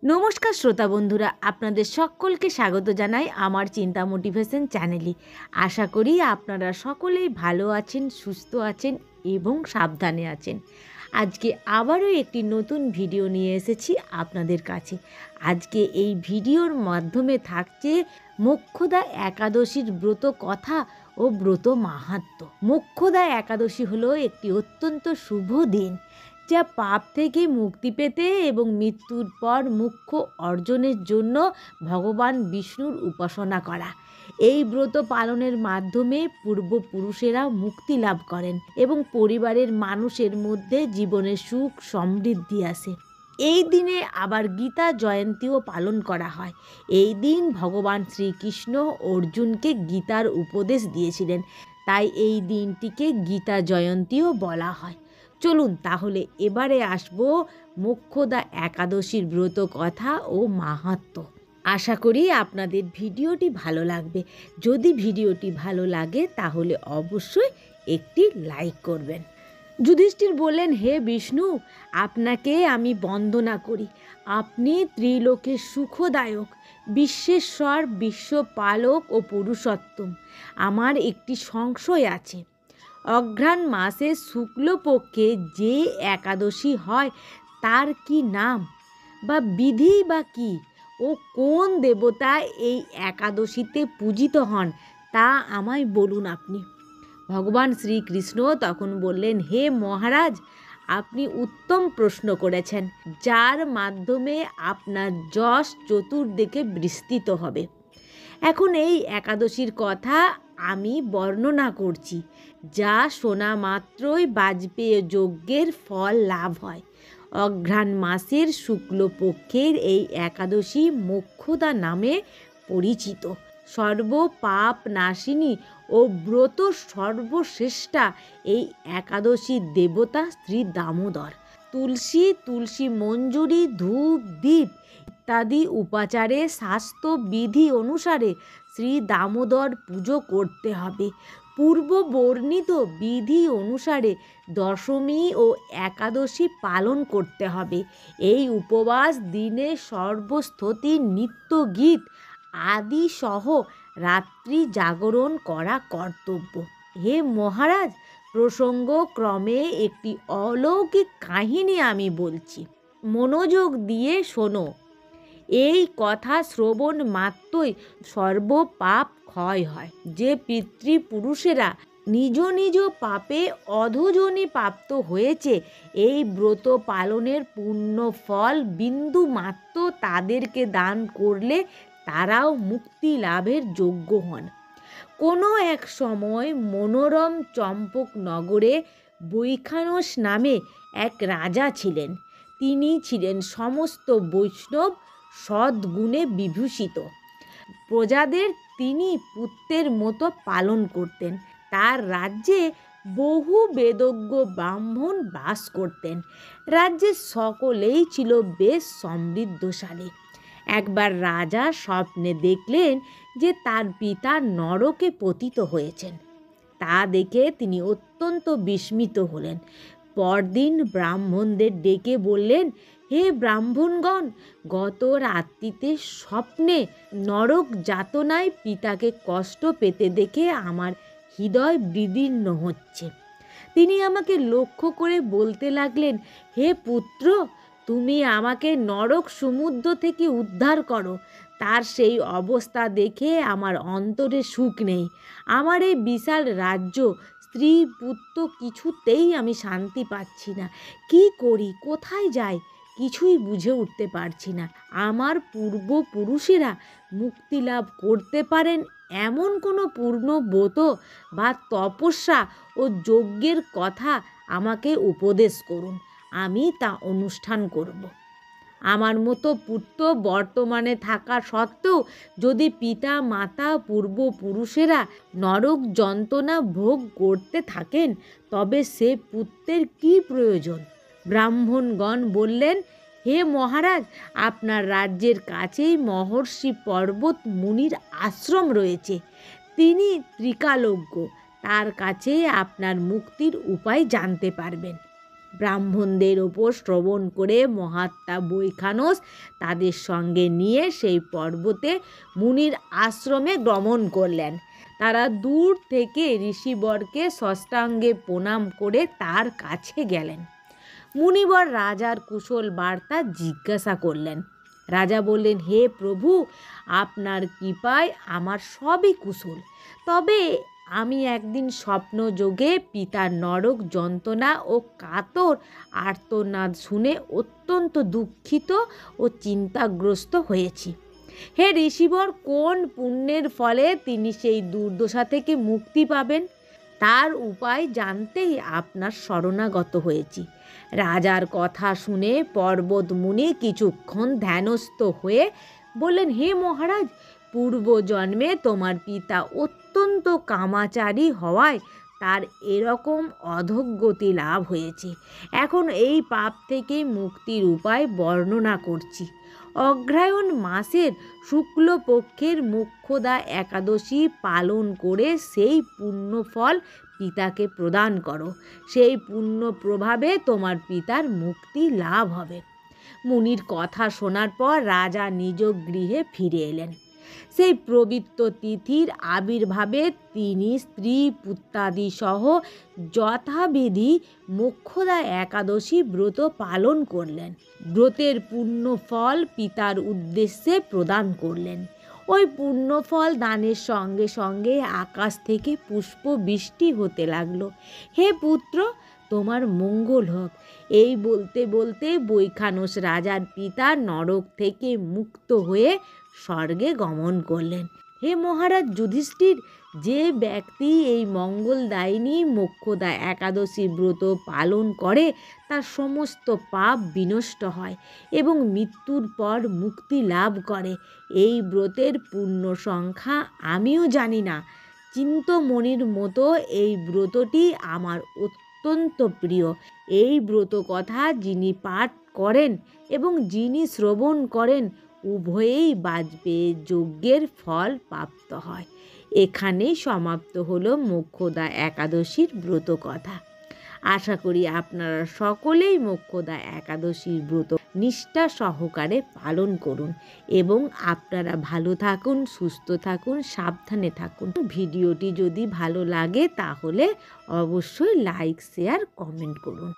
নমস্কার শ্রোতা বন্ধুরা, আপনাদের সকলকে স্বাগত জানাই আমার চিন্তা মোটিভেশন চ্যানেলে। আশা করি আপনারা সকলেই ভালো আছেন, সুস্থ আছেন এবং সাবধানে আছেন। আজকে আবারও একটি নতুন ভিডিও নিয়ে এসেছি আপনাদের কাছে। আজকে এই ভিডিওর মাধ্যমে থাকছে মোক্ষদা একাদশীর ব্রত কথা ও ব্রত মাহাত্ম্য। মোক্ষদা একাদশী হলো একটি অত্যন্ত শুভ দিন, যা পাপ থেকে মুক্তি পেতে এবং মৃত্যুর পর মোক্ষ অর্জনের জন্য ভগবান বিষ্ণুর উপাসনা করা। এই ব্রত পালনের মাধ্যমে পূর্বপুরুষেরা মুক্তি লাভ করেন এবং পরিবারের মানুষের মধ্যে জীবনের সুখ সমৃদ্ধি আসে। এই দিনে আবার গীতা জয়ন্তীও পালন করা হয়। এই দিন ভগবান শ্রীকৃষ্ণ অর্জুনকে গীতার উপদেশ দিয়েছিলেন, তাই এই দিনটিকে গীতা জয়ন্তীও বলা হয়। চলুন তাহলে এবারে আসবো মোক্ষদা একাদশীর ব্রত কথা ও মাহাত্ম্য। আশা করি আপনাদের ভিডিওটি ভালো লাগবে। যদি ভিডিওটি ভালো লাগে তাহলে অবশ্যই একটি লাইক করবেন। যুধিষ্ঠির বললেন, হে বিষ্ণু, আপনাকে আমি বন্দনা করি। আপনি ত্রিলোকের সুখদায়ক, বিশ্বেশ্বর, বিশ্বপালক ও পুরুষোত্তম। আমার একটি সংশয় আছে। অঘ্রাণ মাসে শুক্লপক্ষে যে একাদশী হয় তার কি নাম বা বিধি বা কী, ও কোন দেবতা এই একাদশীতে পূজিত হন তা আমায় বলুন আপনি। ভগবান শ্রীকৃষ্ণ তখন বললেন, হে মহারাজ, আপনি উত্তম প্রশ্ন করেছেন, যার মাধ্যমে আপনার যশ চতুর্দিকে বিস্তৃত হবে। এখন এই একাদশীর কথা আমি বর্ণনা করছি, যা শোনা মাত্রই বাজপেয়ী যজ্ঞের ফল লাভ হয়। অঘ্রাণ মাসের শুক্লপক্ষের এই একাদশী মোক্ষদা নামে পরিচিত। সর্বপাপ নাশিনী ও ব্রত সর্বশ্রেষ্ঠা এই একাদশীর দেবতা শ্রী দামোদর। তুলসী মঞ্জুরি, ধূপ, দীপ ইত্যাদি উপাচারে স্বাস্থ্যবিধি অনুসারে শ্রী দামোদর পুজো করতে হবে। পূর্ব বর্ণিত বিধি অনুসারে দশমী ও একাদশী পালন করতে হবে। এই উপবাস দিনে সর্বস্তুতি, নিত্য গীত আদি সহ রাত্রি জাগরণ করা কর্তব্য। হে মহারাজ, প্রসঙ্গক্রমে একটি অলৌকিক কাহিনী আমি বলছি, মনোযোগ দিয়ে শোনো। এই কথা শ্রবণ মাত্রই সর্বপাপ ক্ষয় হয়। যে পিতৃপুরুষেরা নিজ নিজ পাপে অধোজনি প্রাপ্ত হয়েছে, এই ব্রত পালনের পূর্ণ ফল বিন্দু মাত্র তাদেরকে দান করলে তারাও মুক্তি লাভের যোগ্য হন। কোনো এক সময় মনোরম চম্পকনগরে বৈখানস নামে এক রাজা ছিলেন। তিনি ছিলেন সমস্ত বৈষ্ণব সদ্গুণে বিভূষিত। প্রজাদের তিনি পুত্রের মতো পালন করতেন। তার রাজ্যে বহু বেদজ্ঞ ব্রাহ্মণ বাস করতেন। রাজ্যের সকলেই ছিল বেশ সমৃদ্ধশালী। একবার রাজা স্বপ্নে দেখলেন যে তার পিতা নরকে পতিত হয়েছেন। তা দেখে তিনি অত্যন্ত বিস্মিত হলেন। পরদিন ব্রাহ্মণদের ডেকে বললেন, হে ব্রাহ্মণগণ, গত রাত্রিতে স্বপ্নে নরক যাতনায় পিতাকে কষ্ট পেতে দেখে আমার হৃদয় বিদীর্ণ হচ্ছে। তিনি আমাকে লক্ষ্য করে বলতে লাগলেন, হে পুত্র, তুমি আমাকে নরক সমুদ্র থেকে উদ্ধার করো। তার সেই অবস্থা দেখে আমার অন্তরে সুখ নেই। আমার এই বিশাল রাজ্য, স্ত্রী, পুত্র, কিছুতেই আমি শান্তি পাচ্ছি না। কি করি, কোথায় যাই, কিছুই বুঝে উঠতে পারছি না। আমার পূর্বপুরুষেরা মুক্তি লাভ করতে পারেন এমন কোনো পূর্ণ ব্রত বা তপস্যা ও যজ্ঞের কথা আমাকে উপদেশ করুন, আমি তা অনুষ্ঠান করব। আমার মতো পুত্র বর্তমানে থাকা সত্ত্বেও যদি পিতা মাতা পূর্বপুরুষেরা নরক যন্ত্রণা ভোগ করতে থাকেন, তবে সে পুত্রের কী প্রয়োজন? ব্রাহ্মণগণ বললেন, হে মহারাজ, আপনার রাজ্যের কাছেই মহর্ষি পর্বত মুনির আশ্রম রয়েছে। তিনি ত্রিকালজ্ঞ, তার কাছে আপনার মুক্তির উপায় জানতে পারবেন। ব্রাহ্মণদের ওপর শ্রবণ করে মহাত্মা বৈখানস তাদের সঙ্গে নিয়ে সেই পর্বতে মুনির আশ্রমে গমন করলেন। তারা দূর থেকে ঋষিবরকে ষষ্ঠাঙ্গে প্রণাম করে তার কাছে গেলেন। মুনিবর রাজার কুশল বার্তা জিজ্ঞাসা করলেন। রাজা বললেন, হে প্রভু, আপনার কৃপায় আমার সবই কুশল। তবে আমি একদিন স্বপ্নযোগে পিতার নরক যন্ত্রণা ও কাতর আর্তনাদ শুনে অত্যন্ত দুঃখিত ও চিন্তাগ্রস্ত হয়েছি। হে ঋষিবর, কোন পুণ্যের ফলে তিনি সেই দুর্দশা থেকে মুক্তি পাবেন, তার উপায় জানতেই আপনার শরণাগত হয়েছি। রাজার কথা শুনে পর্বত মুনি কিছুক্ষণ ধ্যানস্থ হয়ে বললেন, হে মহারাজ, পূর্বজন্মে তোমার পিতা অত্যন্ত কামাচারী হওয়ায় তার এরকম অধোগতি লাভ হয়েছে। এখন এই পাপ থেকে মুক্তির উপায় বর্ণনা করছি। অগ্রহায়ণ মাসের শুক্লপক্ষের মোক্ষদা একাদশী পালন করে সেই পুণ্যফল পিতাকে প্রদান করো। সেই পুণ্য প্রভাবে তোমার পিতার মুক্তি লাভ হবে। মুনির কথা শোনার পর রাজা নিজ গৃহে ফিরে এলেন। সেই পবিত্র তিথির আবির্ভাবে তিনি স্ত্রী পুত্রাদি সহ যথাবিধি মোক্ষদা একাদশী ব্রত পালন করলেন। ব্রতের পুণ্য ফল পিতার উদ্দেশ্যে প্রদান করলেন। ওই পুণ্যফল দানের সঙ্গে সঙ্গে আকাশ থেকে পুষ্প বৃষ্টি হতে লাগলো। হে পুত্র, তোমার মঙ্গল হোক। এই বলতে বলতে বৈখানস রাজার পিতা নরক থেকে মুক্ত হয়ে স্বর্গে গমন করলেন। হে মহারাজ যুধিষ্ঠির, যে ব্যক্তি এই মঙ্গলদায়িনী মোক্ষদা একাদশী ব্রত পালন করে তার সমস্ত পাপ বিনষ্ট হয় এবং মৃত্যুর পর মুক্তি লাভ করে। এই ব্রতের পূর্ণ সংখ্যা আমিও জানি না। চিন্তামণির মতো এই ব্রতটি আমার অত্যন্ত প্রিয়। এই ব্রত কথা যিনি পাঠ করেন এবং যিনি শ্রবণ করেন উভয়েই বাজপেয়ী যজ্ঞের ফল প্রাপ্ত হয়। এখানেই সমাপ্ত হলো মোক্ষদা একাদশীর ব্রত কথা। আশা করি আপনারা সকলেই মোক্ষদা একাদশীর ব্রত নিষ্ঠা সহকারে পালন করুন এবং আপনারা ভালো থাকুন, সুস্থ থাকুন, সাবধানে থাকুন। ভিডিওটি যদি ভালো লাগে তাহলে অবশ্যই লাইক, শেয়ার, কমেন্ট করুন।